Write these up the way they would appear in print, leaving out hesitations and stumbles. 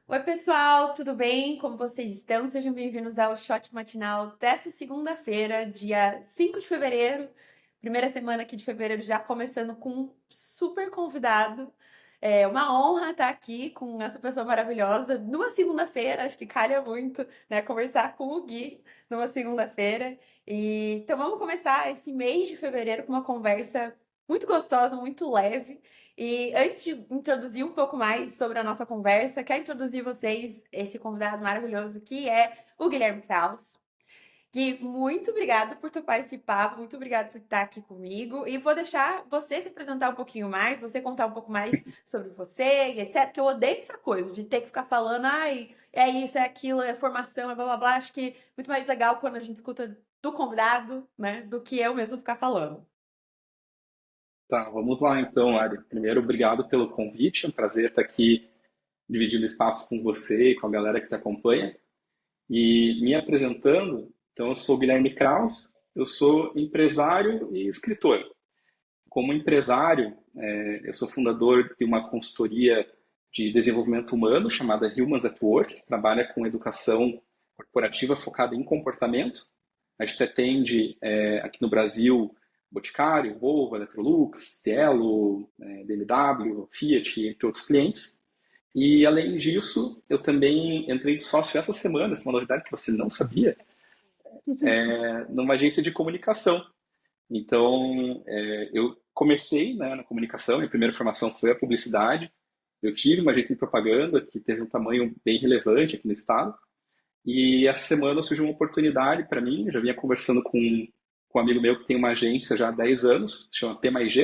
Oi, pessoal, tudo bem? Como vocês estão? Sejam bem-vindos ao Shot Matinal dessa segunda-feira, dia 5 de fevereiro. Primeira semana aqui de fevereiro, já começando com um super convidado. É uma honra estar aqui com essa pessoa maravilhosa numa segunda-feira, acho que calha muito, né? Conversar com o Gui numa segunda-feira. Então vamos começar esse mês de fevereiro com uma conversa muito gostosa, muito leve. E antes de introduzir um pouco mais sobre a nossa conversa, quero introduzir vocês esse convidado maravilhoso que é o Guilherme Kraus. Gui, muito obrigado por topar esse papo, muito obrigado por estar aqui comigo. E vou deixar você se apresentar um pouquinho mais, você contar um pouco mais sobre você e etc. Que eu odeio essa coisa de ter que ficar falando, ai, é isso, é aquilo, é formação, é blá blá blá. Acho que é muito mais legal quando a gente escuta do convidado, né, do que eu mesmo ficar falando. Tá, vamos lá então, Ari. Primeiro, obrigado pelo convite. É um prazer estar aqui dividindo espaço com você e com a galera que te acompanha. E me apresentando, então eu sou Guilherme Kraus, eu sou empresário e escritor. Como empresário, eu sou fundador de uma consultoria de desenvolvimento humano chamada Humans at Work, que trabalha com educação corporativa focada em comportamento. A gente atende aqui no Brasil Boticário, Volvo, Electrolux, Cielo, BMW, Fiat, entre outros clientes. E além disso, eu também entrei de sócio essa semana, essa é uma novidade que você não sabia, numa agência de comunicação. Então, eu comecei, né, na comunicação, minha primeira formação foi a publicidade. Eu tive uma agência de propaganda que teve um tamanho bem relevante aqui no estado. E essa semana surgiu uma oportunidade para mim. Eu já vinha conversando com um amigo meu que tem uma agência já há 10 anos, chama T mais G.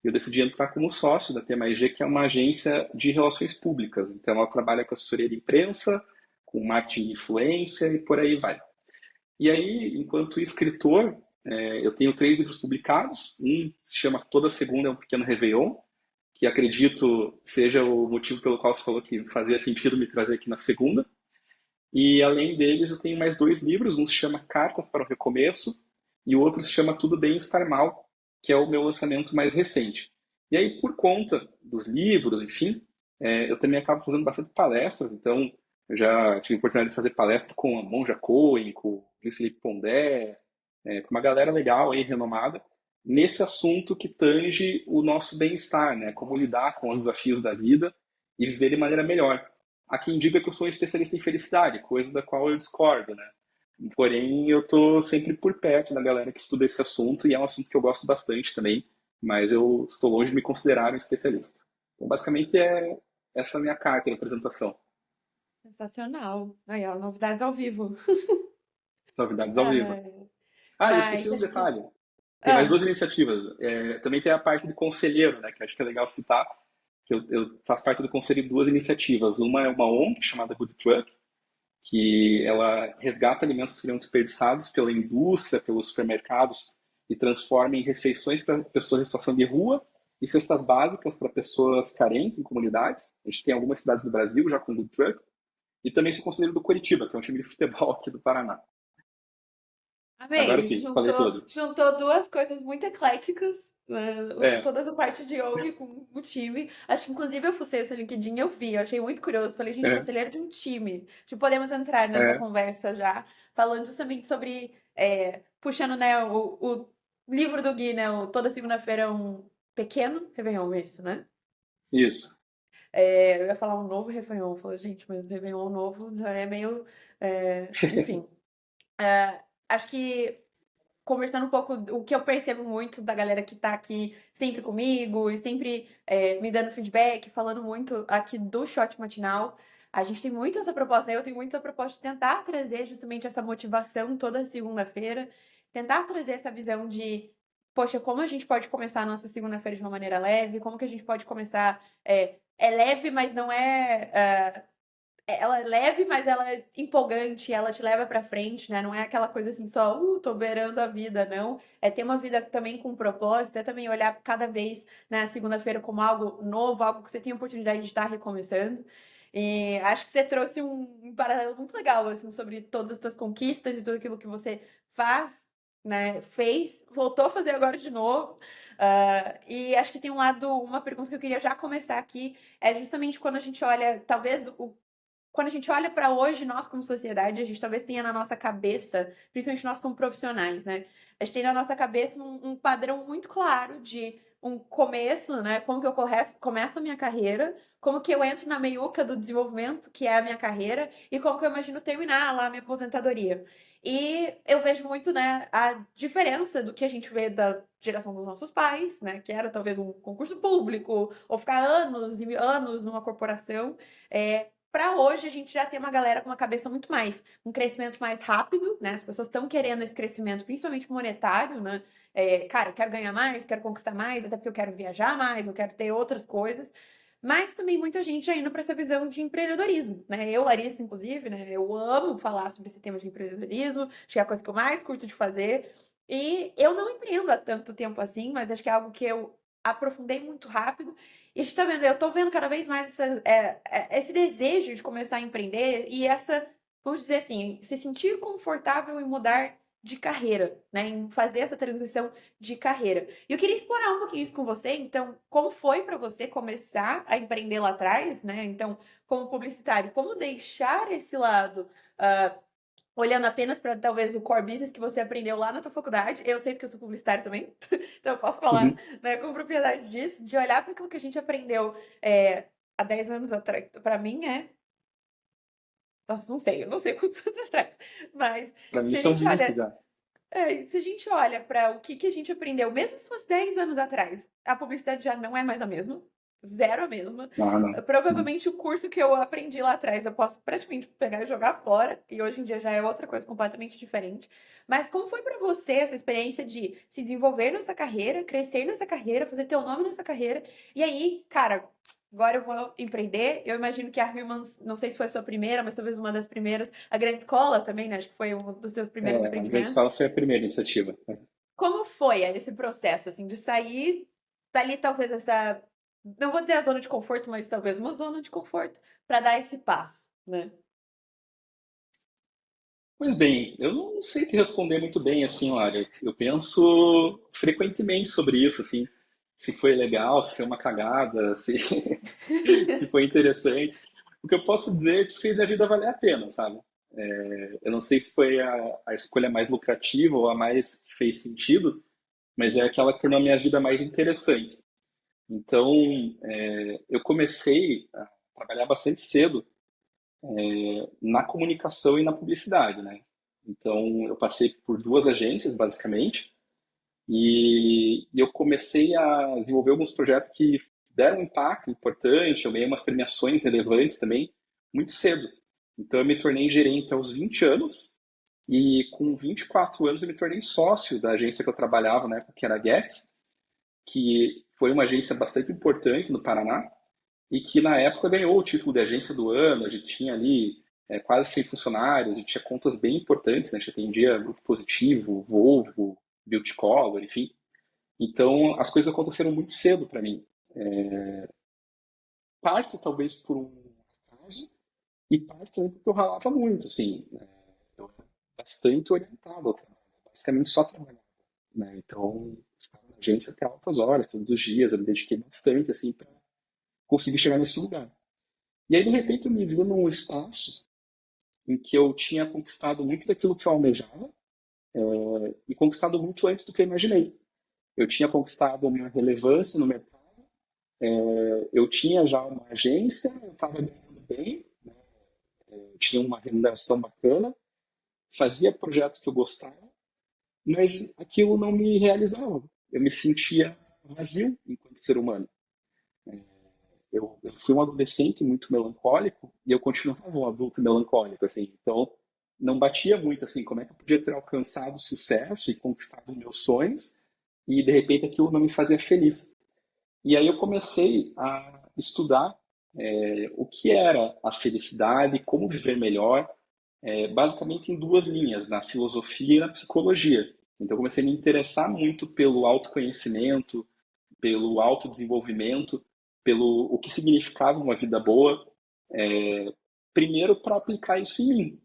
E eu decidi entrar como sócio da T mais G, que é uma agência de relações públicas. Então, ela trabalha com assessoria de imprensa, com marketing de influência e por aí vai. E aí, enquanto escritor, eu tenho 3 livros publicados. Um se chama Toda Segunda é um Pequeno Réveillon, que acredito seja o motivo pelo qual você falou que fazia sentido me trazer aqui na segunda. E além deles, eu tenho mais 2 livros. Um se chama Cartas para o Recomeço e o outro se chama Tudo Bem Estar Mal, que é o meu lançamento mais recente. E aí, por conta dos livros, enfim, eu também acabo fazendo bastante palestras. Então, eu já tive a oportunidade de fazer palestra com a Monja Coen, com o Luiz Felipe Pondé, com uma galera legal aí, renomada, nesse assunto que tange o nosso bem-estar, né? Como lidar com os desafios da vida e viver de maneira melhor. Há quem diga que eu sou um especialista em felicidade, coisa da qual eu discordo, né? Porém, eu tô sempre por perto da galera que estuda esse assunto e é um assunto que eu gosto bastante também, mas eu estou longe de me considerar um especialista. Então, basicamente, é essa a minha carta de apresentação. Sensacional. Aí, ó, novidades ao vivo. Novidades ao vivo. Ai, Ah, eu esqueci mas um acho que. detalhe. Tem mais Ah, 2 iniciativas. Também tem a parte de conselheiro, né, que acho que é legal citar, que eu faço parte do conselho de 2 iniciativas. Uma é uma ONG chamada Good Truck, que ela resgata alimentos que seriam desperdiçados pela indústria, pelos supermercados e transforma em refeições para pessoas em situação de rua e cestas básicas para pessoas carentes em comunidades. A gente tem algumas cidades do Brasil já com Good Truck. E também sou conselheiro do Coritiba, que é um time de futebol aqui do Paraná. Agora amei. sim, falei tudo. Juntou duas coisas muito ecléticas, né? É, Toda essa parte de yoga com o time. Acho que, inclusive, eu fucei o seu LinkedIn e eu vi. Eu achei muito curioso. Falei, gente, é, conselheiro de um time. Tipo, podemos entrar nessa é, conversa já, falando justamente sobre, puxando, né, o livro do Gui, né? O Toda Segunda-feira é um pequeno Réveillon, é isso, né? isso. Eu ia falar um novo Réveillon. Eu falei, gente, mas Réveillon novo já é meio. Enfim. Acho que conversando um pouco o que eu percebo muito da galera que tá aqui sempre comigo e sempre me dando feedback, falando muito aqui do Shot Matinal. A gente tem muito essa proposta, né? Eu tenho muito essa proposta de tentar trazer justamente essa motivação toda segunda-feira, tentar trazer essa visão de, poxa, como a gente pode começar a nossa segunda-feira de uma maneira leve, como que a gente pode começar. É leve, mas não ela é leve, mas ela é empolgante, ela te leva pra frente, né? Não é aquela coisa assim só, tô beirando a vida, não. É ter uma vida também com propósito, é também olhar cada vez na segunda-feira como algo novo, algo que você tem a oportunidade de estar recomeçando. E acho que você trouxe um paralelo muito legal, assim, sobre todas as suas conquistas e tudo aquilo que você faz, né? Fez, voltou a fazer agora de novo. E acho que tem uma pergunta que eu queria já começar aqui, é justamente quando a gente olha, talvez quando a gente olha para hoje, nós como sociedade, a gente talvez tenha na nossa cabeça, principalmente nós como profissionais, né? A gente tem na nossa cabeça um padrão muito claro de um começo, né? Como que eu começo a minha carreira, como que eu entro na meiuca do desenvolvimento, que é a minha carreira, e como que eu imagino terminar lá a minha aposentadoria. E eu vejo muito, né, a diferença do que a gente vê da geração dos nossos pais, né, que era talvez um concurso público, ou ficar anos e anos numa corporação, para hoje a gente já tem uma galera com uma cabeça muito mais, um crescimento mais rápido, né? As pessoas estão querendo esse crescimento, principalmente monetário, né? Cara, eu quero ganhar mais, quero conquistar mais, até porque eu quero viajar mais, eu quero ter outras coisas. Mas também muita gente já indo para essa visão de empreendedorismo, né? Eu, Larissa, inclusive, né? Eu amo falar sobre esse tema de empreendedorismo, acho que é a coisa que eu mais curto de fazer. E eu não empreendo há tanto tempo assim, mas acho que é algo que eu aprofundei muito rápido. E a gente tá vendo, eu tô vendo cada vez mais esse desejo de começar a empreender e essa, vamos dizer assim, se sentir confortável em mudar de carreira, né? Em fazer essa transição de carreira. E eu queria explorar um pouquinho isso com você. Então, como foi para você começar a empreender lá atrás, né? Então, como publicitário, como deixar esse lado, ah, olhando apenas para talvez o core business que você aprendeu lá na tua faculdade. Eu sei porque eu sou publicitária também, então eu posso falar, Uhum. né, com propriedade disso, de olhar para aquilo que a gente aprendeu há 10 anos atrás. Para mim nossa, não sei, eu não sei quantos anos atrás, mas Para mim se a são gente 20 olha já. se a gente olha para o que a gente aprendeu, mesmo se fosse 10 anos atrás, a publicidade já não é mais a mesma, zero a mesma. Ah, não. Não. Provavelmente o curso que eu aprendi lá atrás eu posso praticamente pegar e jogar fora, e hoje em dia já é outra coisa completamente diferente. Mas como foi para você essa experiência de se desenvolver nessa carreira, crescer nessa carreira, fazer teu nome nessa carreira, e aí, cara, agora eu vou empreender. Eu imagino que a Humans, não sei se foi a sua primeira, mas talvez uma das primeiras, a Grande Escola também, né? Acho que foi um dos seus primeiros A Grande empreendimentos. Escola foi a primeira iniciativa. Como foi esse processo, assim, de sair dali, talvez essa, não vou dizer a zona de conforto, mas talvez uma zona de conforto, para dar esse passo, né? Pois bem, eu não sei te responder muito bem, assim, Lara. Eu penso frequentemente sobre isso, assim, se foi legal, se foi uma cagada, se, se foi interessante. O que eu posso dizer é que fez a vida valer a pena, sabe? Eu não sei se foi a escolha mais lucrativa ou a mais que fez sentido, mas é aquela que tornou a minha vida mais interessante. Então, eu comecei a trabalhar bastante cedo na comunicação e na publicidade, né? Então, eu passei por duas agências, basicamente, e eu comecei a desenvolver alguns projetos que deram um impacto importante, eu ganhei umas premiações relevantes também, muito cedo. Então, eu me tornei gerente aos 20 anos, e com 24 anos eu me tornei sócio da agência que eu trabalhava, né, que era a Getz, que foi uma agência bastante importante no Paraná, e que na época ganhou o título de agência do ano. A gente tinha ali quase 100 funcionários, a gente tinha contas bem importantes, né? A gente atendia Grupo Positivo, Volvo, Beauty Color, enfim. Então as coisas aconteceram muito cedo para mim. Parte talvez por um acaso e parte também porque eu ralava muito, assim, né? Eu era bastante orientado ao trabalho, basicamente só trabalhava, né? Então ficava na agência até altas horas, todos os dias, eu me dediquei bastante assim para conseguir chegar nesse lugar. E aí, de repente, eu me vi num espaço em que eu tinha conquistado muito daquilo que eu almejava e conquistado muito antes do que eu imaginei. Eu tinha conquistado uma relevância no mercado, eu tinha já uma agência, eu estava ganhando bem, né? Eu tinha uma remuneração bacana, fazia projetos que eu gostava, mas aquilo não me realizava. Eu me sentia vazio enquanto ser humano. Eu fui um adolescente muito melancólico e eu continuava um adulto melancólico, assim. Então, não batia muito, assim, como é que eu podia ter alcançado sucesso e conquistado os meus sonhos e, de repente, aquilo não me fazia feliz. E aí eu comecei a estudar o que era a felicidade, como viver melhor, basicamente em duas linhas, na filosofia e na psicologia. Então, eu comecei a me interessar muito pelo autoconhecimento, pelo autodesenvolvimento, pelo o que significava uma vida boa, primeiro para aplicar isso em mim,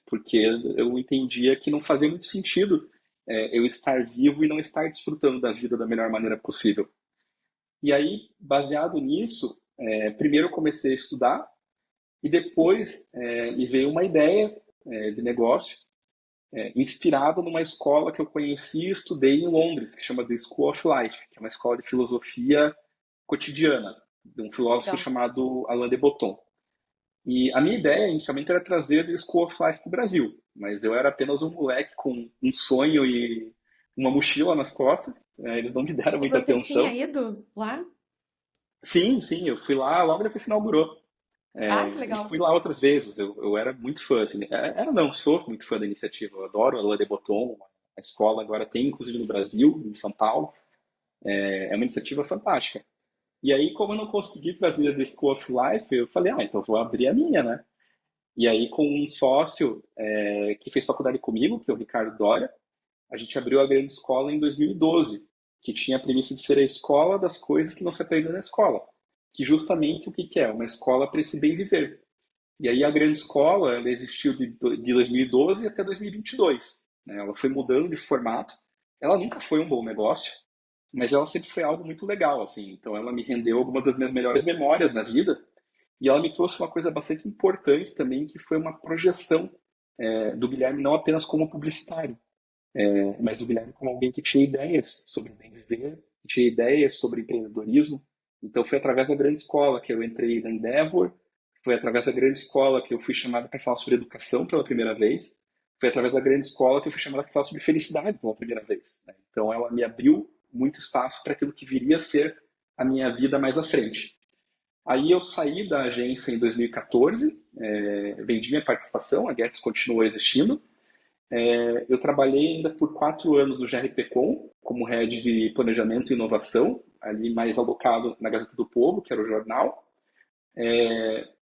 porque eu entendia que não fazia muito sentido eu estar vivo e não estar desfrutando da vida da melhor maneira possível. E aí, baseado nisso, primeiro eu comecei a estudar, E depois me veio uma ideia de negócio inspirada numa escola que eu conheci e estudei em Londres, que chama The School of Life, que é uma escola de filosofia cotidiana, de um filósofo Legal. chamado Alain de Botton. E a minha ideia inicialmente era trazer The School of Life para o Brasil, mas eu era apenas um moleque com um sonho e uma mochila nas costas, eles não me deram E muita você tinha atenção. ido lá? Sim, sim, eu fui lá logo depois que inaugurou. Ah, que E legal. fui lá outras vezes, eu era muito fã, assim, era não, sou muito fã da iniciativa, eu adoro a Alain de Botton, a escola agora tem inclusive no Brasil, em São Paulo, é uma iniciativa fantástica. E aí, como eu não consegui trazer a The School of Life, eu falei, então vou abrir a minha, né? E aí, com um sócio que fez faculdade comigo, que é o Ricardo Doria, a gente abriu a grande escola em 2012, que tinha a premissa de ser a escola das coisas que não se aprendem na escola. Que justamente o que que é? Uma escola para esse bem viver. E aí a grande escola ela existiu de 2012 até 2022. Né? Ela foi mudando de formato. Ela nunca foi um bom negócio, mas ela sempre foi algo muito legal. Assim. Então ela me rendeu algumas das minhas melhores memórias na vida. E ela me trouxe uma coisa bastante importante também, que foi uma projeção do Guilherme não apenas como publicitário, mas do Guilherme como alguém que tinha ideias sobre bem viver, que tinha ideias sobre empreendedorismo. Então foi através da grande escola que eu entrei na Endeavor, foi através da grande escola que eu fui chamado para falar sobre educação pela primeira vez, foi através da grande escola que eu fui chamado para falar sobre felicidade pela primeira vez. Né? Então ela me abriu muito espaço para aquilo que viria a ser a minha vida mais à frente. Aí eu saí da agência em 2014, vendi minha participação, a Getz continuou existindo, eu trabalhei ainda por 4 anos no GRPcom, como head de planejamento e inovação, ali mais alocado na Gazeta do Povo, que era o jornal.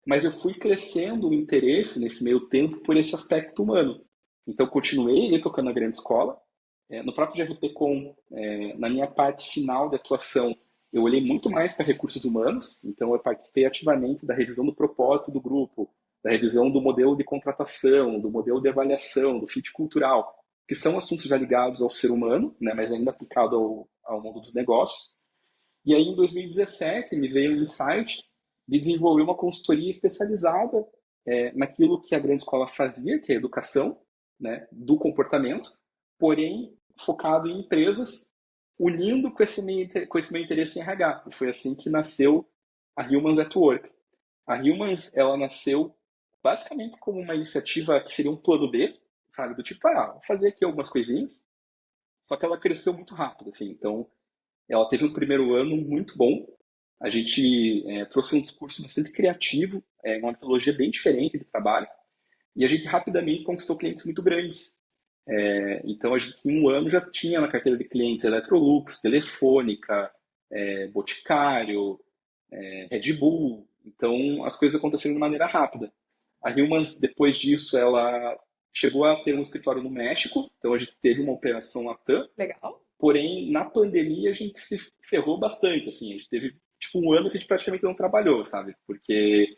Mas eu fui crescendo o interesse nesse meio tempo por esse aspecto humano. Então, continuei ali tocando a grande escola. No próprio GRPcom, na minha parte final de atuação, eu olhei muito mais para recursos humanos. Então, eu participei ativamente da revisão do propósito do grupo, da revisão do modelo de contratação, do modelo de avaliação, do fit cultural, que são assuntos já ligados ao ser humano, né, mas ainda aplicado ao mundo dos negócios. E aí, em 2017, me veio um insight de desenvolver uma consultoria especializada naquilo que a grande escola fazia, que é a educação, né, do comportamento, porém focado em empresas, unindo com esse meu interesse em RH. E foi assim que nasceu a Humans at Work. A Humans, ela nasceu basicamente como uma iniciativa que seria um plano B, sabe, do tipo, vou fazer aqui algumas coisinhas, só que ela cresceu muito rápido, assim, então ela teve um primeiro ano muito bom. A gente trouxe um discurso bastante criativo, uma metodologia bem diferente de trabalho, e a gente rapidamente conquistou clientes muito grandes. Então, a gente em um ano já tinha na carteira de clientes Electrolux, Telefônica, Boticário, Red Bull. Então, as coisas aconteceram de maneira rápida. A Humans, depois disso, ela chegou a ter um escritório no México, então a gente teve uma operação Latam. Legal. Porém, na pandemia a gente se ferrou bastante, assim, a gente teve tipo um ano que a gente praticamente não trabalhou, sabe? Porque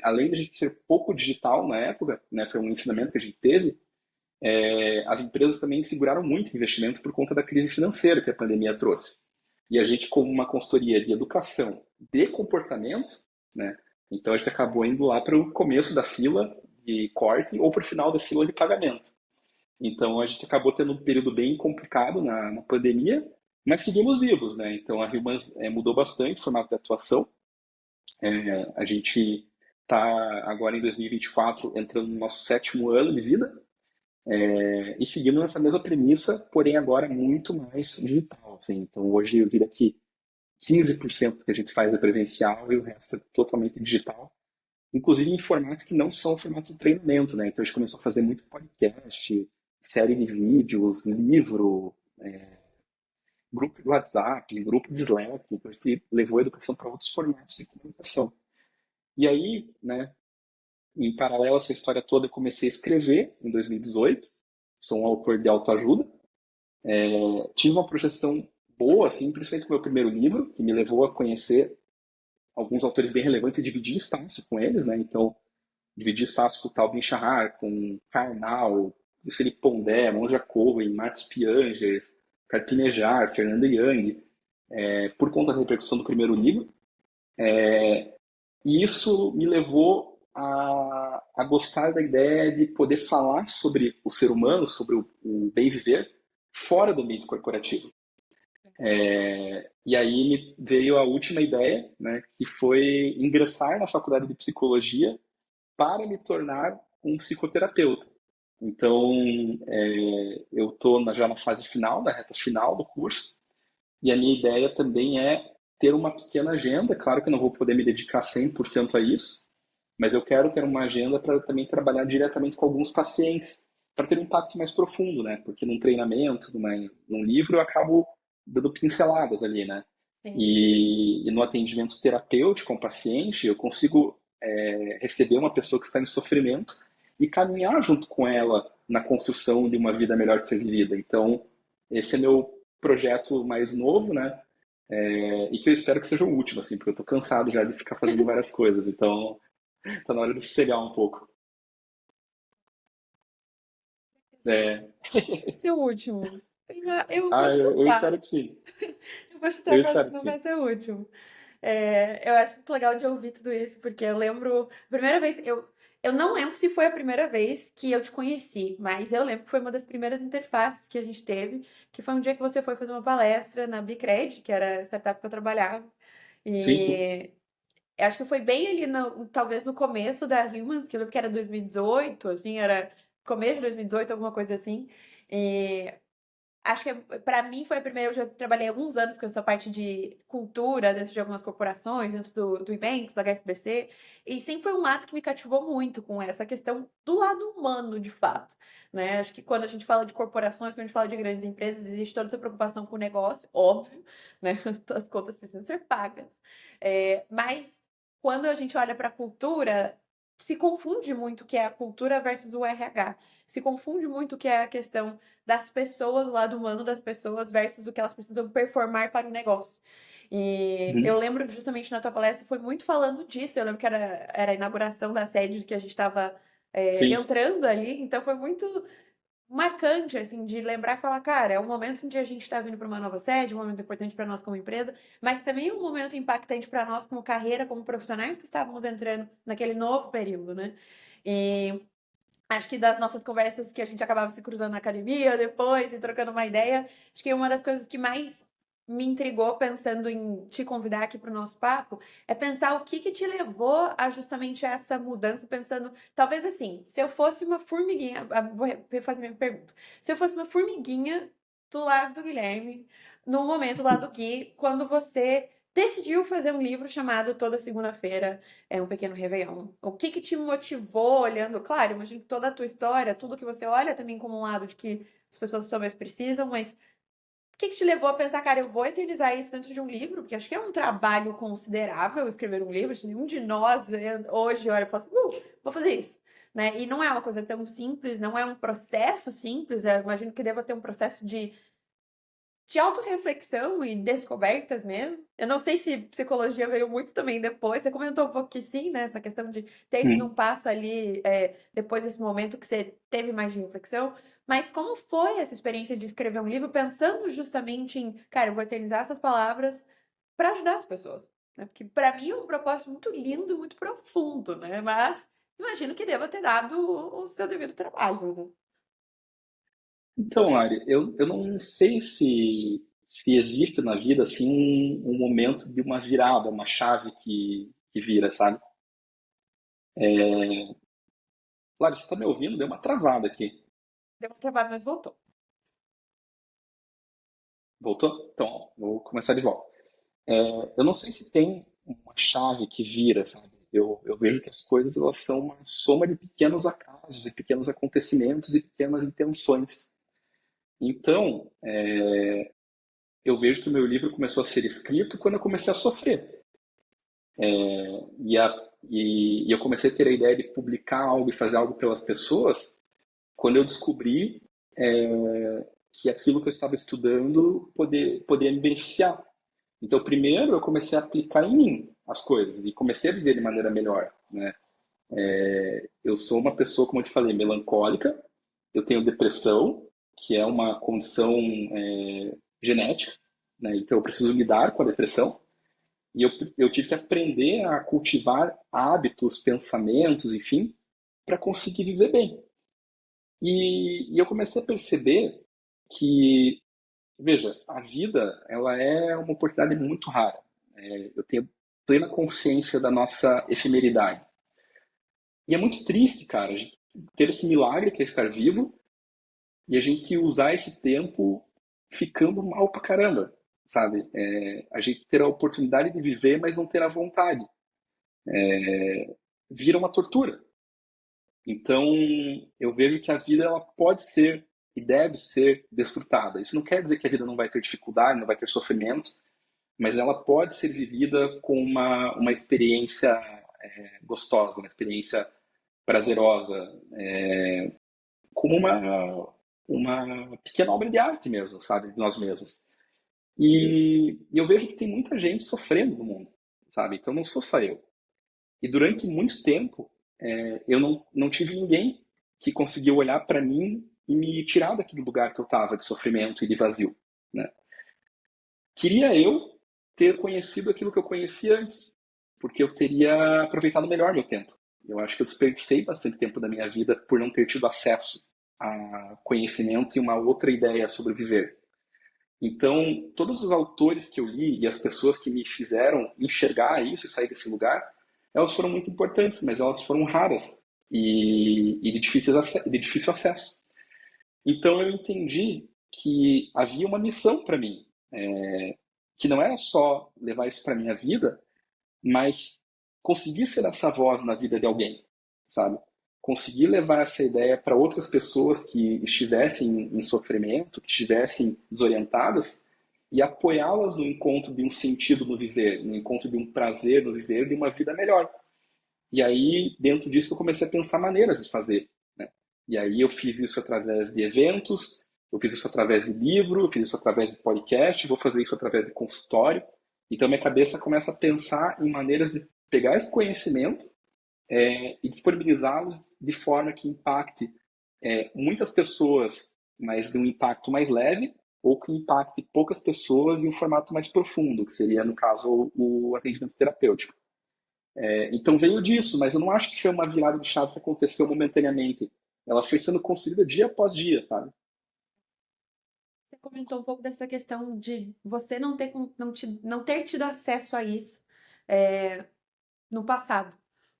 além de a gente ser pouco digital na época, né, foi um ensinamento que a gente teve, as empresas também seguraram muito o investimento por conta da crise financeira que a pandemia trouxe. E a gente, como uma consultoria de educação, de comportamento, né, então a gente acabou indo lá para o começo da fila de corte ou para o final da fila de pagamento. Então a gente acabou tendo um período bem complicado na pandemia, mas seguimos vivos, né? Então a Humans mudou bastante o formato de atuação. A gente está agora em 2024 entrando no nosso 7º ano de vida e seguindo nessa mesma premissa, porém agora muito mais digital. Assim. Então hoje eu diria que 15% que a gente faz é presencial e o resto é totalmente digital, inclusive em formatos que não são formatos de treinamento, né? Então a gente começou a fazer muito podcast, série de vídeos, livro, grupo de WhatsApp, grupo de Slack, então a gente levou a educação para outros formatos de comunicação. E aí, né, em paralelo a essa história toda, eu comecei a escrever em 2018, sou um autor de autoajuda, tive uma projeção boa, assim, principalmente com o meu primeiro livro, que me levou a conhecer alguns autores bem relevantes e dividir espaço com eles, né? Então, dividir espaço com o Tal Ben-Shahar, com Karnal, Felipe Pondé, Monja Cohen, Marcos Piangers, Carpinejar, Fernanda Young, por conta da repercussão do primeiro livro. E isso me levou a gostar da ideia de poder falar sobre o ser humano, sobre o bem viver, fora do ambiente corporativo. E aí me veio a última ideia, né, que foi ingressar na faculdade de psicologia para me tornar um psicoterapeuta. Então, eu estou já na fase final, na reta final do curso, e a minha ideia também é ter uma pequena agenda. Claro que eu não vou poder me dedicar 100% a isso, mas eu quero ter uma agenda para também trabalhar diretamente com alguns pacientes, para ter um impacto mais profundo, né? Porque num treinamento, num livro, eu acabo dando pinceladas ali, né? Sim. E no atendimento terapêutico com o paciente, eu consigo receber uma pessoa que está em sofrimento e caminhar junto com ela na construção de uma vida melhor de ser vivida. Então, esse é meu projeto mais novo, né? E que eu espero que seja o último, assim, porque eu tô cansado já de ficar fazendo várias coisas. Então, tá na hora de sossegar um pouco. É, Esse é o último. Eu vou eu espero chutar. que sim. Eu vou chutar Eu que eu acho que espero que não vai sim. ser o último. Eu acho muito legal de ouvir tudo isso, porque eu lembro. A primeira vez. Eu não lembro se foi a primeira vez que eu te conheci, mas eu lembro que foi uma das primeiras interfaces que a gente teve, que foi um dia que você foi fazer uma palestra na Bicred, que era a startup que eu trabalhava. Sim, sim. E eu acho que foi bem ali, talvez no começo da Humans, que eu lembro que era 2018, assim, era começo de 2018, alguma coisa assim. E acho que para mim foi a primeira. Eu já trabalhei alguns anos com essa parte de cultura dentro de algumas corporações, dentro do Eventos, do HSBC, e sempre foi um lado que me cativou muito com essa questão do lado humano, de fato, né? Acho que quando a gente fala de corporações, quando a gente fala de grandes empresas, existe toda essa preocupação com o negócio, óbvio, né? As contas precisam ser pagas. Mas quando a gente olha para a cultura, se confunde muito o que é a cultura versus o RH. Se confunde muito o que é a questão das pessoas, o lado humano das pessoas versus o que elas precisam performar para o negócio. E eu Uhum. lembro justamente na tua palestra foi muito falando disso. Eu lembro que era a inauguração da sede que a gente estava Sim. entrando ali, então foi muito marcante, assim, de lembrar e falar, cara, é um momento em que a gente está vindo para uma nova sede, um momento importante para nós como empresa, mas também um momento impactante para nós como carreira, como profissionais que estávamos entrando naquele novo período, né? E acho que das nossas conversas que a gente acabava se cruzando na academia depois e trocando uma ideia, acho que uma das coisas que mais me intrigou pensando em te convidar aqui para o nosso papo é pensar o que que te levou a justamente essa mudança, pensando, talvez assim, se eu fosse uma formiguinha, vou refazer minha pergunta, se eu fosse uma formiguinha do lado do Guilherme, no momento lá do Gui, quando você decidiu fazer um livro chamado Toda Segunda-feira é um pequeno réveillon. O que que te motivou olhando? Claro, imagino que toda a tua história, tudo que você olha também como um lado de que as pessoas talvez precisam, mas o que que te levou a pensar, cara, eu vou eternizar isso dentro de um livro? Porque acho que é um trabalho considerável escrever um livro, acho que nenhum de nós hoje olha e fala assim, vou fazer isso. Né? E não é uma coisa tão simples, não é um processo simples, imagino que deva ter um processo de autorreflexão e descobertas mesmo. Eu não sei se psicologia veio muito também depois. Você comentou um pouco que sim, né? Essa questão de ter sido um Hum. passo ali depois desse momento que você teve mais de reflexão. Mas como foi essa experiência de escrever um livro pensando justamente em, cara, eu vou eternizar essas palavras para ajudar as pessoas, né? Porque para mim é um propósito muito lindo e muito profundo, né? Mas imagino que deva ter dado o seu devido trabalho, né? Então, Lari, eu não sei se existe na vida assim um momento de uma virada, uma chave que vira, sabe? Lari, você tá me ouvindo? Deu uma travada aqui. Deu um trabalho, mas voltou. Voltou? Então, ó, vou começar de volta. Eu não sei se tem uma chave que vira, sabe? Eu vejo que as coisas elas são uma soma de pequenos acasos, e pequenos acontecimentos e pequenas intenções. Então, eu vejo que o meu livro começou a ser escrito quando eu comecei a sofrer. E, a, e eu comecei a ter a ideia de publicar algo e fazer algo pelas pessoas quando eu descobri que aquilo que eu estava estudando poderia me beneficiar. Então, primeiro eu comecei a aplicar em mim as coisas e comecei a viver de maneira melhor, né? Eu sou uma pessoa, como eu te falei, melancólica. Eu tenho depressão, que é uma condição genética, né? Então eu preciso lidar com a depressão. E eu tive que aprender a cultivar hábitos, pensamentos, enfim, para conseguir viver bem. E eu comecei a perceber que, veja, a vida ela é uma oportunidade muito rara. Eu tenho plena consciência da nossa efemeridade. E é muito triste, cara, a gente ter esse milagre que é estar vivo e a gente usar esse tempo ficando mal pra caramba, sabe? A gente ter a oportunidade de viver, mas não ter a vontade. Vira uma tortura. Então, eu vejo que a vida ela pode ser e deve ser desfrutada. Isso não quer dizer que a vida não vai ter dificuldade, não vai ter sofrimento, mas ela pode ser vivida com uma experiência gostosa, uma experiência prazerosa, como uma pequena obra de arte mesmo, sabe, de nós mesmos. E eu vejo que tem muita gente sofrendo no mundo, sabe? Então não sou só eu. E durante muito tempo, eu não tive ninguém que conseguiu olhar para mim e me tirar daquele lugar que eu estava de sofrimento e de vazio, né? Queria eu ter conhecido aquilo que eu conhecia antes, porque eu teria aproveitado melhor meu tempo. Eu acho que eu desperdicei bastante tempo da minha vida por não ter tido acesso a conhecimento e uma outra ideia sobre viver. Então, todos os autores que eu li e as pessoas que me fizeram enxergar isso e sair desse lugar, elas foram muito importantes, mas elas foram raras e de difícil acesso. Então, eu entendi que havia uma missão para mim, que não era só levar isso para minha vida, mas conseguir ser essa voz na vida de alguém, sabe? Conseguir levar essa ideia para outras pessoas que estivessem em sofrimento, que estivessem desorientadas, e apoiá-las no encontro de um sentido no viver, no encontro de um prazer no viver, de uma vida melhor. E aí, dentro disso, eu comecei a pensar maneiras de fazer, né? E aí eu fiz isso através de eventos, eu fiz isso através de livro, eu fiz isso através de podcast, vou fazer isso através de consultório. Então, minha cabeça começa a pensar em maneiras de pegar esse conhecimento e disponibilizá-los de forma que impacte muitas pessoas, mas de um impacto mais leve, ou que impacte poucas pessoas em um formato mais profundo, que seria, no caso, o atendimento terapêutico. Então veio disso, mas eu não acho que foi uma virada de chave que aconteceu momentaneamente. Ela foi sendo construída dia após dia, sabe? Você comentou um pouco dessa questão de você não ter tido acesso a isso é, no passado.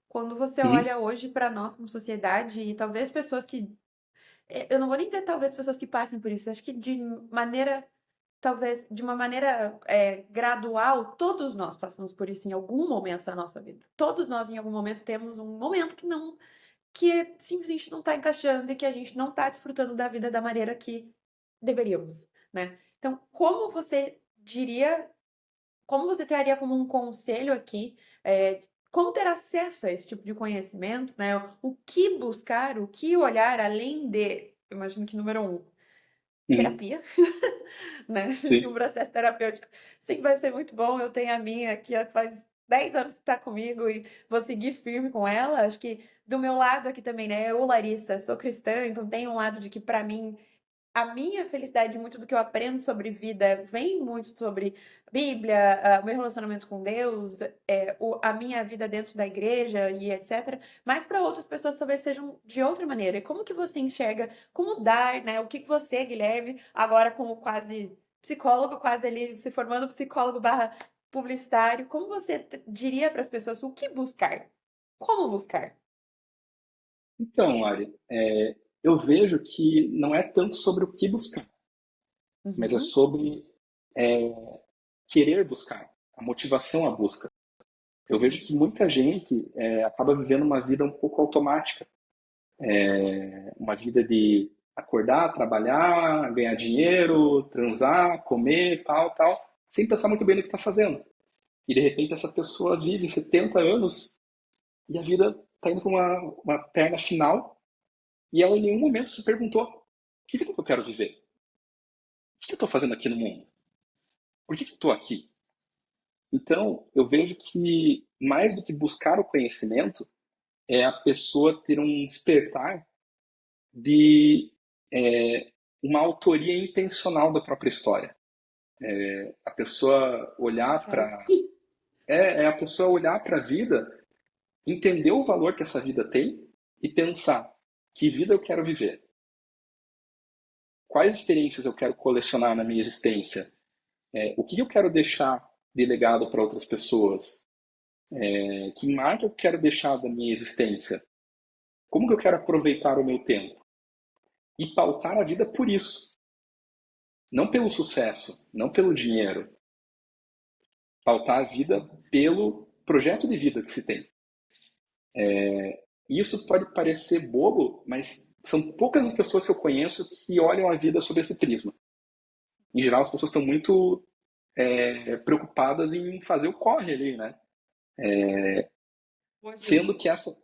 Quando você Uhum, olha hoje para nós como sociedade, e talvez pessoas que. Eu não vou nem dizer talvez pessoas que passem por isso, acho que de maneira. Talvez de uma maneira gradual, todos nós passamos por isso em algum momento da nossa vida. Todos nós, em algum momento, temos um momento que não. Que simplesmente não está encaixando e que a gente não está desfrutando da vida da maneira que deveríamos, né? Então, como você traria como um conselho aqui, como ter acesso a esse tipo de conhecimento, né? O que buscar, o que olhar, além de, eu imagino que número um, uhum, terapia, né? Acho que um sim. processo terapêutico sim vai ser muito bom. Eu tenho a minha que faz 10 anos que está comigo e vou seguir firme com ela. Acho que do meu lado aqui também, né? Eu, Larissa, sou cristã, então tem um lado de que para mim a minha felicidade, muito do que eu aprendo sobre vida, vem muito sobre Bíblia, o meu relacionamento com Deus, a minha vida dentro da igreja e etc. Mas para outras pessoas talvez sejam de outra maneira. E como que você enxerga, como dar, né? O que que você, Guilherme, agora como quase psicólogo, quase ali se formando psicólogo barra publicitário, como você diria para as pessoas o que buscar? Como buscar? Então, Ari, eu vejo que não é tanto sobre o que buscar, mas é Uhum. sobre é, querer buscar, a motivação à busca. Eu vejo que muita gente acaba vivendo uma vida um pouco automática, uma vida de acordar, trabalhar, ganhar dinheiro, transar, comer, tal, tal, sem pensar muito bem no que está fazendo. E de repente essa pessoa vive 70 anos e a vida está indo para uma perna final e ela em nenhum momento se perguntou: que vida que eu quero viver? O que eu estou fazendo aqui no mundo? Por que eu estou aqui? Então, eu vejo que mais do que buscar o conhecimento, é a pessoa ter um despertar de uma autoria intencional da própria história. A pessoa Boa olhar frase. é a pessoa olhar para a vida, entender o valor que essa vida tem e pensar: que vida eu quero viver? Quais experiências eu quero colecionar na minha existência? O que eu quero deixar de legado para outras pessoas? Que marca eu quero deixar da minha existência? Como que eu quero aproveitar o meu tempo? E pautar a vida por isso. Não pelo sucesso, não pelo dinheiro. Pautar a vida pelo projeto de vida que se tem. Isso pode parecer bobo, mas são poucas as pessoas que eu conheço que olham a vida sob esse prisma. Em geral, as pessoas estão muito preocupadas em fazer o corre ali, né? Hoje, Sendo que essa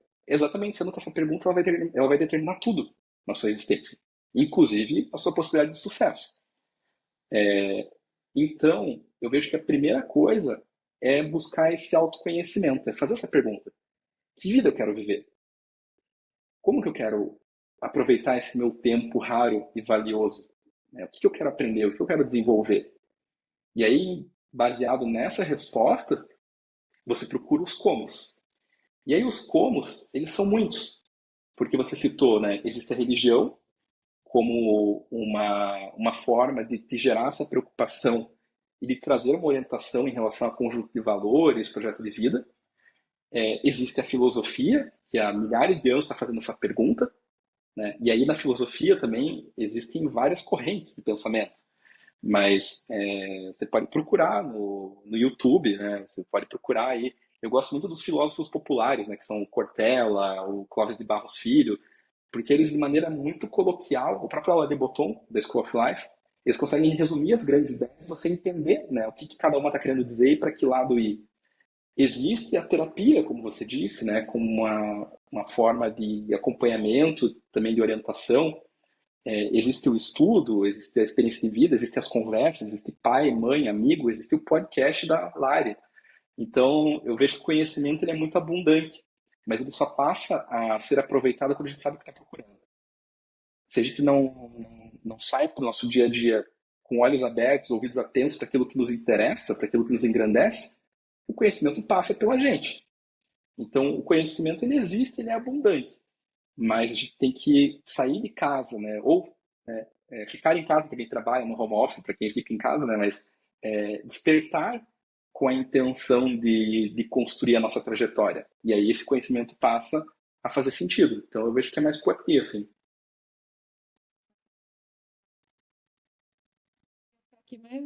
pergunta ela vai determinar tudo na sua existência, inclusive a sua possibilidade de sucesso. Então, eu vejo que a primeira coisa é buscar esse autoconhecimento, é fazer essa pergunta: que vida eu quero viver? Como que eu quero aproveitar esse meu tempo raro e valioso? O que eu quero aprender? O que eu quero desenvolver? E aí, baseado nessa resposta, você procura os comos. E aí os comos, eles são muitos, porque você citou, né? Existe a religião como uma forma de te gerar essa preocupação e de trazer uma orientação em relação a conjunto de valores, projeto de vida. Existe a filosofia, que há milhares de anos está fazendo essa pergunta, né? E aí na filosofia também existem várias correntes de pensamento. Mas você pode procurar no YouTube, né? Você pode procurar aí. Eu gosto muito dos filósofos populares, né? Que são o Cortella, o Clóvis de Barros Filho, porque eles, de maneira muito coloquial, o próprio Alain de Botton, da School of Life, eles conseguem resumir as grandes ideias e você entender, né, o que cada uma está querendo dizer e para que lado ir. Existe a terapia, como você disse, né, como uma forma de acompanhamento, também de orientação. Existe o estudo, existe a experiência de vida, existem as conversas, existe pai, mãe, amigo, existe o podcast da Lari. Então, eu vejo que o conhecimento ele é muito abundante, mas ele só passa a ser aproveitado quando a gente sabe o que está procurando. Se a gente não sai para o nosso dia a dia com olhos abertos, ouvidos atentos para aquilo que nos interessa, para aquilo que nos engrandece, o conhecimento passa pela gente. Então, o conhecimento ele existe, ele é abundante, mas a gente tem que sair de casa, né? Ou ficar em casa para quem trabalha no home office, para quem fica em casa, né? Mas despertar com a intenção de construir a nossa trajetória. E aí esse conhecimento passa a fazer sentido. Então eu vejo que é mais por aqui, assim. aqui, mais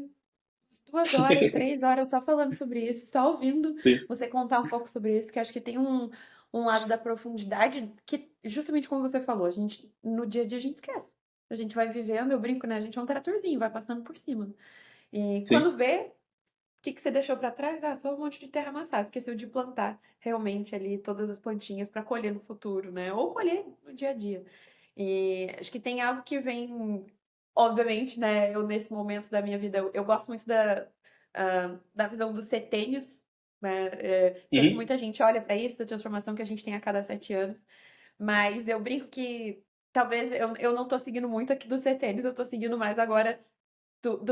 2 horas, 3 horas só falando sobre isso, só ouvindo Sim, você contar um pouco sobre isso, que acho que tem um lado da profundidade que, justamente como você falou, a gente, no dia a dia a gente esquece. A gente vai vivendo, eu brinco, né? A gente é um tratorzinho, vai passando por cima. E sim. quando vê, o que que você deixou pra trás? Ah, só um monte de terra amassada. Esqueceu de plantar realmente ali todas as plantinhas pra colher no futuro, né? Ou colher no dia a dia. E acho que tem algo que vem, obviamente, né? Eu, nesse momento da minha vida, eu gosto muito da visão dos setênios, né? Sei que Uhum. muita gente olha pra isso, da transformação que a gente tem a cada 7 anos, mas eu brinco que talvez eu não tô seguindo muito aqui dos setênios, eu tô seguindo mais agora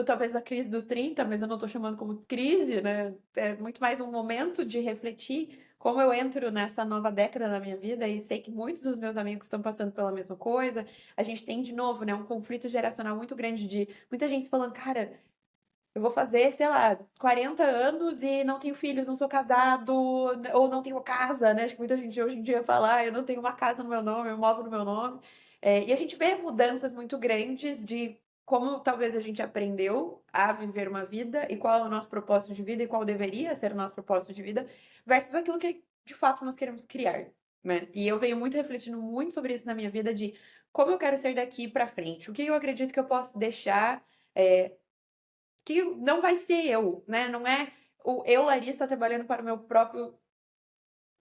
talvez da crise dos 30, mas eu não estou chamando como crise, né? É muito mais um momento de refletir como eu entro nessa nova década na minha vida e sei que muitos dos meus amigos estão passando pela mesma coisa. A gente tem de novo, né, um conflito geracional muito grande de muita gente falando, cara, eu vou fazer, sei lá, 40 anos e não tenho filhos, não sou casado, ou não tenho casa, né? Acho que muita gente hoje em dia fala, eu não tenho uma casa no meu nome, um imóvel no meu nome. E a gente vê mudanças muito grandes de como talvez a gente aprendeu a viver uma vida e qual é o nosso propósito de vida e qual deveria ser o nosso propósito de vida versus aquilo que de fato nós queremos criar, né? E eu venho muito refletindo muito sobre isso na minha vida de como eu quero ser daqui para frente, o que eu acredito que eu posso deixar é, que não vai ser eu, né? Não é o eu, Larissa, trabalhando para o meu próprio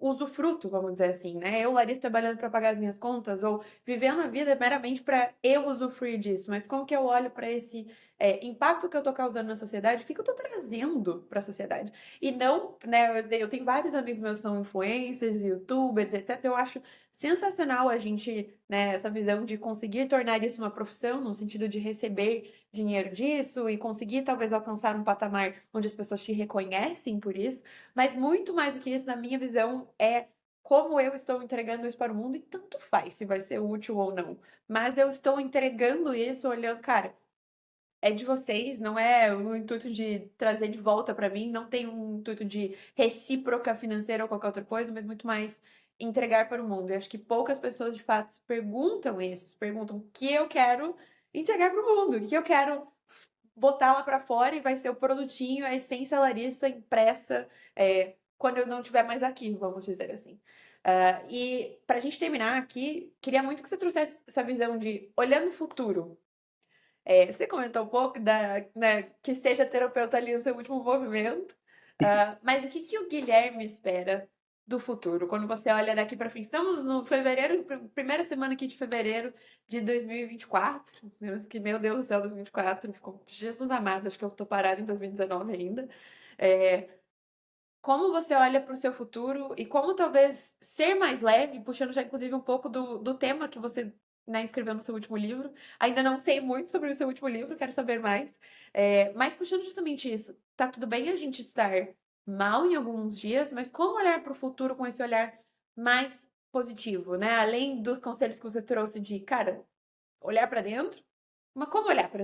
usufruto, vamos dizer assim, né? Eu, Larissa, trabalhando para pagar as minhas contas ou vivendo a vida meramente para eu usufruir disso. Mas como que eu olho para impacto que eu tô causando na sociedade, o que que eu tô trazendo para a sociedade. E não, né, eu tenho vários amigos meus que são influencers, youtubers, etc. Eu acho sensacional a gente, né, essa visão de conseguir tornar isso uma profissão, no sentido de receber dinheiro disso e conseguir talvez alcançar um patamar onde as pessoas te reconhecem por isso, mas muito mais do que isso, na minha visão, é como eu estou entregando isso para o mundo, e tanto faz se vai ser útil ou não. Mas eu estou entregando isso olhando, cara, é de vocês, não é o intuito de trazer de volta para mim, não tem um intuito de recíproca financeira ou qualquer outra coisa, mas muito mais entregar para o mundo. Eu acho que poucas pessoas de fato se perguntam isso, se perguntam o que eu quero entregar para o mundo, o que eu quero botar lá para fora e vai ser o produtinho, a essência larissa impressa quando eu não estiver mais aqui, vamos dizer assim. E para a gente terminar aqui, queria muito que você trouxesse essa visão de olhando o futuro. Você comentou um pouco né, que seja terapeuta ali o seu último movimento, mas o que que o Guilherme espera do futuro? Quando você olha daqui para frente, estamos no fevereiro, primeira semana aqui de fevereiro de 2024, que, meu Deus do céu, 2024, ficou Jesus amado, acho que eu tô parada em 2019 ainda. É, como você olha para o seu futuro e como talvez ser mais leve, puxando já inclusive um pouco do tema que você, né, escreveu no seu último livro. Ainda não sei muito sobre o seu último livro, quero saber mais. Mas puxando justamente isso, tá tudo bem a gente estar mal em alguns dias, mas como olhar para o futuro com esse olhar mais positivo, né? Além dos conselhos que você trouxe de, cara, olhar para dentro, mas como olhar para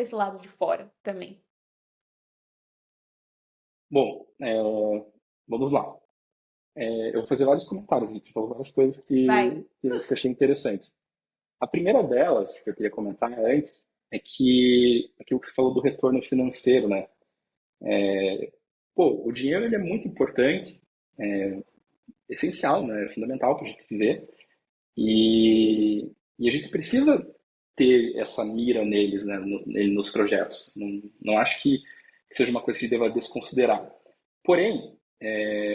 esse lado de fora também? Bom, vamos lá. Eu vou fazer vários comentários, gente. Você falou várias coisas Vai. que eu achei interessantes. A primeira delas, que eu queria comentar antes, é que aquilo que você falou do retorno financeiro, né? Pô, o dinheiro ele é muito importante, essencial, né? É fundamental para a gente viver. E a gente precisa ter essa mira neles, né? Nos projetos. Não acho que seja uma coisa que a gente deva desconsiderar. Porém,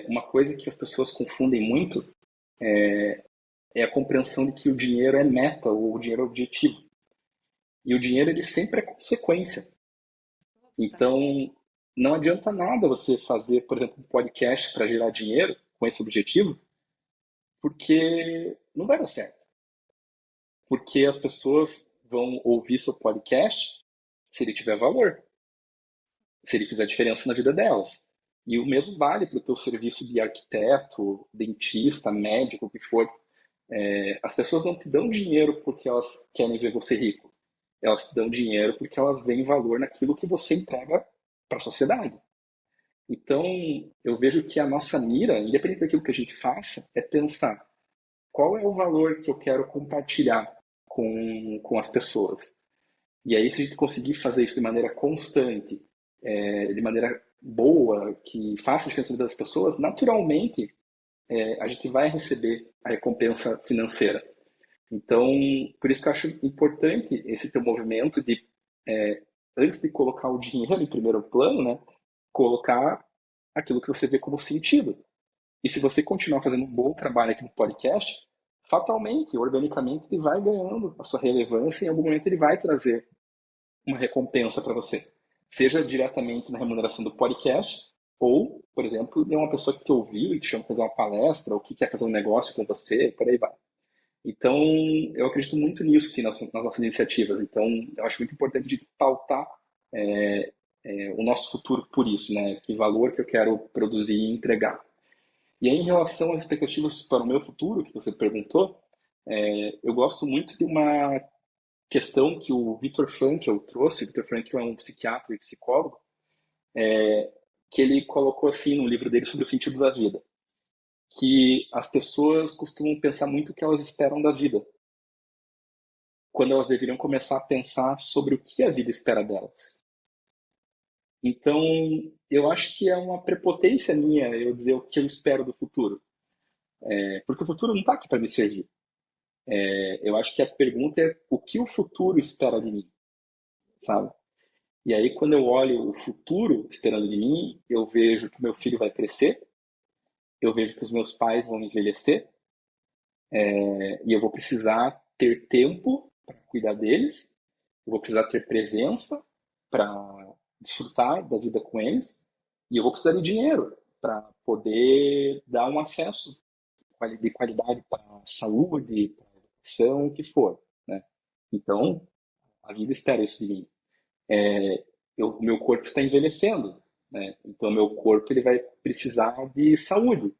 uma coisa que as pessoas confundem muito é a compreensão de que o dinheiro é meta ou o dinheiro é objetivo. E o dinheiro ele sempre é consequência. Então, não adianta nada você fazer, por exemplo, um podcast para gerar dinheiro com esse objetivo, porque não vai dar certo. Porque as pessoas vão ouvir seu podcast se ele tiver valor, se ele fizer diferença na vida delas. E o mesmo vale para o teu serviço de arquiteto, dentista, médico, o que for. As pessoas não te dão dinheiro porque elas querem ver você rico. Elas te dão dinheiro porque elas veem valor naquilo que você entrega para a sociedade. Então, eu vejo que a nossa mira, independente daquilo que a gente faça, é pensar qual é o valor que eu quero compartilhar com as pessoas. E aí, se a gente conseguir fazer isso de maneira constante, de maneira boa, que faça a diferença das pessoas, naturalmente a gente vai receber a recompensa financeira. Então, por isso que eu acho importante esse teu movimento de, antes de colocar o dinheiro em primeiro plano, né, colocar aquilo que você vê como sentido. E se você continuar fazendo um bom trabalho aqui no podcast, fatalmente, organicamente, ele vai ganhando a sua relevância e em algum momento ele vai trazer uma recompensa para você. Seja diretamente na remuneração do podcast, ou, por exemplo, de uma pessoa que te ouviu e te chama para fazer uma palestra, ou que quer fazer um negócio com você, por aí vai. Então, eu acredito muito nisso, sim, nas nossas iniciativas. Então, eu acho muito importante de pautar o nosso futuro por isso, né? Que valor que eu quero produzir e entregar. E aí, em relação às expectativas para o meu futuro, que você perguntou, eu gosto muito de uma questão que o Viktor Frankl trouxe. O Viktor Frankl é um psiquiatra e psicólogo, que ele colocou assim no livro dele sobre o sentido da vida, que as pessoas costumam pensar muito o que elas esperam da vida, quando elas deveriam começar a pensar sobre o que a vida espera delas. Então, eu acho que é uma prepotência minha eu dizer o que eu espero do futuro, porque o futuro não está aqui para me servir. Eu acho que a pergunta é o que o futuro espera de mim, sabe? E aí, quando eu olho o futuro esperando de mim, eu vejo que meu filho vai crescer, eu vejo que os meus pais vão envelhecer, e eu vou precisar ter tempo para cuidar deles, eu vou precisar ter presença, para desfrutar da vida com eles, e eu vou precisar de dinheiro para poder dar um acesso de qualidade para a saúde, para a educação, o que for, né? Então, a vida espera isso de mim. O meu corpo está envelhecendo, né? Então, meu corpo ele vai precisar de saúde.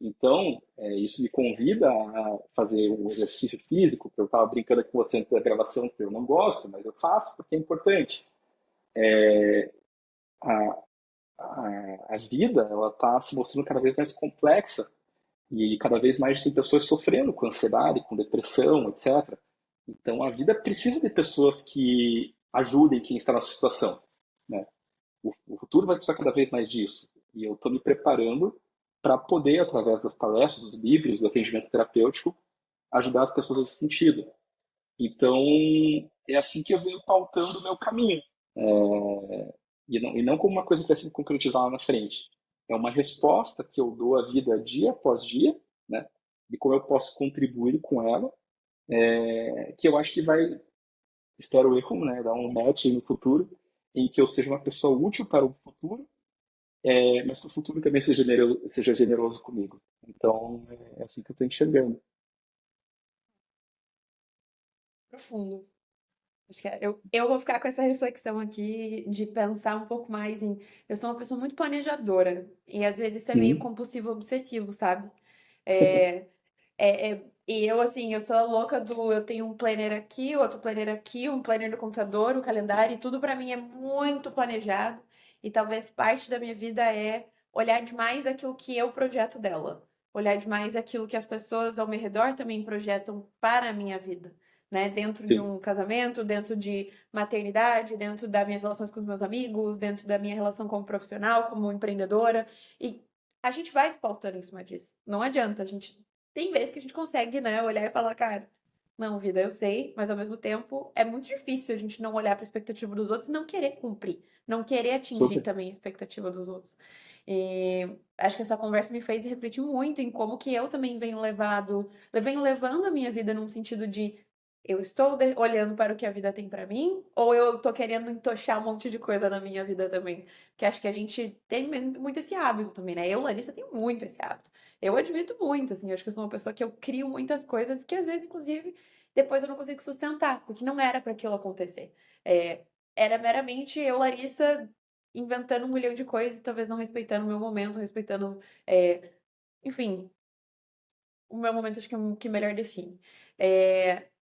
Então, isso me convida a fazer um exercício físico, que eu estava brincando com você antes da gravação, que eu não gosto, mas eu faço porque é importante. A, a vida ela está se mostrando cada vez mais complexa e cada vez mais tem pessoas sofrendo com ansiedade, com depressão, etc. Então, a vida precisa de pessoas que ajudem quem está nessa situação, né? O futuro vai precisar cada vez mais disso. E eu estou me preparando para poder, através das palestras, dos livros, do atendimento terapêutico, ajudar as pessoas nesse sentido. Então, é assim que eu venho pautando o meu caminho. E não como uma coisa que vai se concretizar lá na frente. É uma resposta que eu dou à vida dia após dia, né? De como eu posso contribuir com ela, que eu acho que vai, espero eu, né, dar um match no futuro, em que eu seja uma pessoa útil para o futuro, mas que o futuro também seja generoso comigo. Então, é assim que eu estou enxergando. Profundo. Acho que eu vou ficar com essa reflexão aqui de pensar um pouco mais em. Eu sou uma pessoa muito planejadora, e às vezes isso é meio Hum, compulsivo obsessivo, sabe? É, e eu, assim, eu sou a louca do. Eu tenho um planner aqui, outro planner aqui, um planner no computador, o calendário, e tudo pra mim é muito planejado. E talvez parte da minha vida é olhar demais aquilo que eu projeto dela. Olhar demais aquilo que as pessoas ao meu redor também projetam para a minha vida. Né? Dentro de sim, um casamento, dentro de maternidade, dentro das minhas relações com os meus amigos, dentro da minha relação como profissional, como empreendedora. E a gente vai se pautando em cima disso. Não adianta, a gente tem vezes que a gente consegue, né, olhar e falar, cara, não, vida, eu sei, mas ao mesmo tempo é muito difícil a gente não olhar para a expectativa dos outros e não querer cumprir, não querer atingir super. também a expectativa dos outros. E acho que essa conversa me fez refletir muito em como que eu também venho levando a minha vida num sentido de eu estou olhando para o que a vida tem para mim, ou eu tô querendo entochar um monte de coisa na minha vida também? Porque acho que a gente tem muito esse hábito também, né? Eu, Larissa, tenho muito esse hábito. Eu admito muito, assim, eu acho que eu sou uma pessoa que eu crio muitas coisas que às vezes, inclusive, depois eu não consigo sustentar, porque não era para aquilo acontecer. É, era meramente eu, Larissa, inventando um milhão de coisas e talvez não respeitando o meu momento, respeitando, enfim, o meu momento acho que é o que melhor define.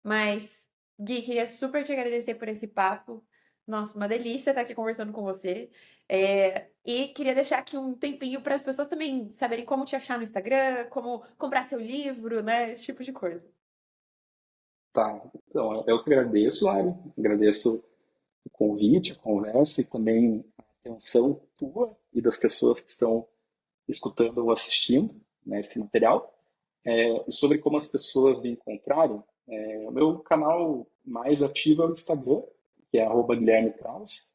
Mas, Gui, queria super te agradecer por esse papo. Nossa, uma delícia estar aqui conversando com você. E queria deixar aqui um tempinho para as pessoas também saberem como te achar no Instagram, como comprar seu livro, né? Esse tipo de coisa. Tá. Então, eu que agradeço, Ari. Agradeço o convite, a conversa e também a atenção tua e das pessoas que estão escutando ou assistindo, né, esse material. E sobre como as pessoas me encontrarem, o meu canal mais ativo é o Instagram, que é @Guilherme Krause.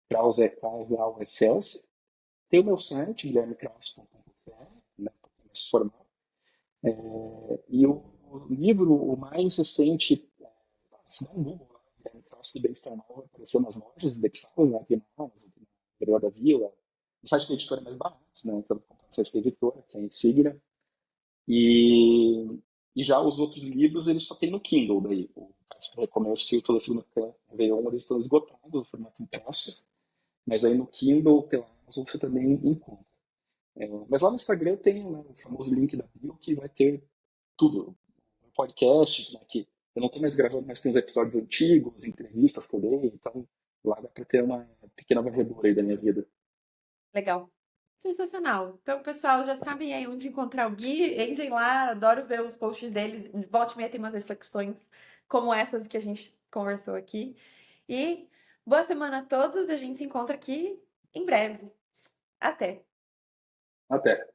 Krause é K-R-A-U-S-S. Tem o meu site, guilhermekrause.com.br, né, para quem é mais formal. E o livro, o mais recente, se dá um Google, lá, Guilherme Krause do Bem-Estar Mal, vai aparecer nas lojas indexadas, né, aqui na Amazon, na Interior da Vila. O site da editora é mais barato, né, então comprar no site da editora, que é a Insignia. E, e já os outros livros, eles só tem no Kindle, daí. O Cássio Comércio, toda segunda Réveillon, eles estão esgotados no formato impresso, mas aí no Kindle, pela Amazon, você também encontra. Mas lá no Instagram tem, né, o famoso link da bio que vai ter tudo. Um podcast, né, que eu não estou mais gravando, mas tem os episódios antigos, entrevistas que eu dei, então lá dá para ter uma pequena varredura aí da minha vida. Legal. Sensacional. Então, pessoal, já sabem aí onde encontrar o Gui. Entrem lá, adoro ver os posts deles. Volte e meia tem umas reflexões como essas que a gente conversou aqui. E boa semana a todos. A gente se encontra aqui em breve. Até! Até!